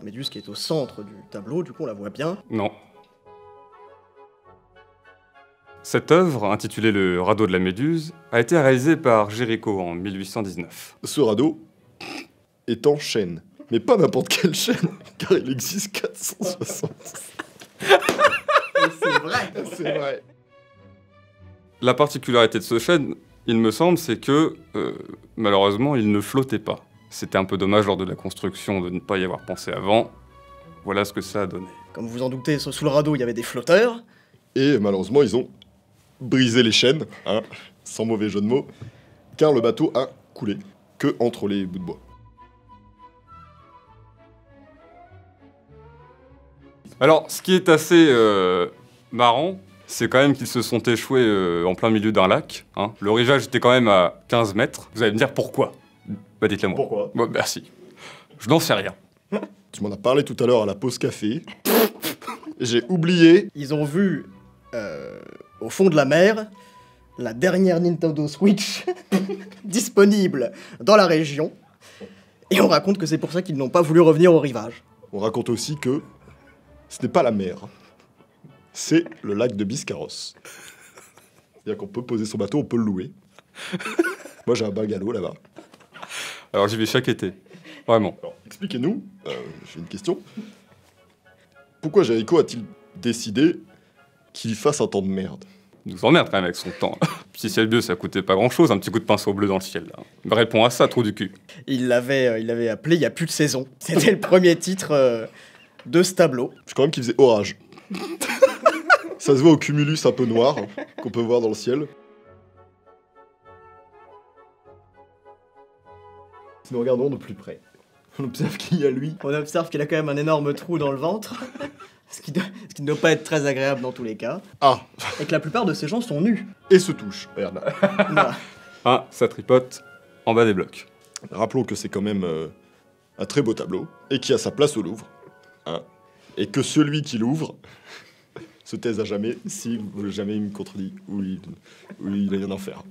La méduse qui est au centre du tableau, du coup on la voit bien. Non. Cette œuvre, intitulée Le radeau de la Méduse, a été réalisée par Géricault en 1819. Ce radeau est en chêne. Mais pas n'importe quelle chêne, car il existe 460. C'est vrai. C'est vrai. La particularité de ce chêne, il me semble, c'est que, malheureusement, il ne flottait pas. C'était un peu dommage lors de la construction de ne pas y avoir pensé avant. Voilà ce que ça a donné. Comme vous en doutez, sous le radeau il y avait des flotteurs. Et malheureusement, ils ont brisé les chaînes, hein, sans mauvais jeu de mots, car le bateau a coulé que entre les bouts de bois. Alors, ce qui est assez marrant, c'est quand même qu'ils se sont échoués en plein milieu d'un lac. Hein. Le rivage était quand même à 15 mètres. Vous allez me dire pourquoi? Bah dites-le moi. Pourquoi? Bon, merci. Je n'en sais rien. Tu m'en as parlé tout à l'heure à la pause café. J'ai oublié. Ils ont vu, au fond de la mer, la dernière Nintendo Switch disponible dans la région. Et on raconte que c'est pour ça qu'ils n'ont pas voulu revenir au rivage. On raconte aussi que ce n'est pas la mer. C'est le lac de Biscarros. C'est-à-dire qu'on peut poser son bateau, on peut le louer. Moi, j'ai un bungalow là-bas. Alors j'y vais chaque été. Vraiment. Alors, expliquez-nous, j'ai une question. Pourquoi Jéricho a-t-il décidé qu'il fasse un temps de merde? Il nous emmerde quand même avec son temps. Petit ciel bleu, ça coûtait pas grand-chose, un petit coup de pinceau bleu dans le ciel. Là. Réponds à ça, trou du cul. Il l'avait appelé « Il y a plus de saison ». C'était le premier titre de ce tableau. Je crois même qu'il faisait orage. Ça se voit au cumulus un peu noir qu'on peut voir dans le ciel. Si nous regardons de plus près, on observe qu'il y a lui. On observe qu'il a quand même un énorme trou dans le ventre, ce qui ne doit pas être très agréable dans tous les cas. Ah, Et que la plupart de ces gens sont nus. et se touche. Regarde. Voilà. Ah, ça tripote en bas des blocs. Rappelons que c'est quand même un très beau tableau et qui a sa place au Louvre. Hein, et que celui qui l'ouvre se taise à jamais si jamais il me contredit ou il a rien à en faire.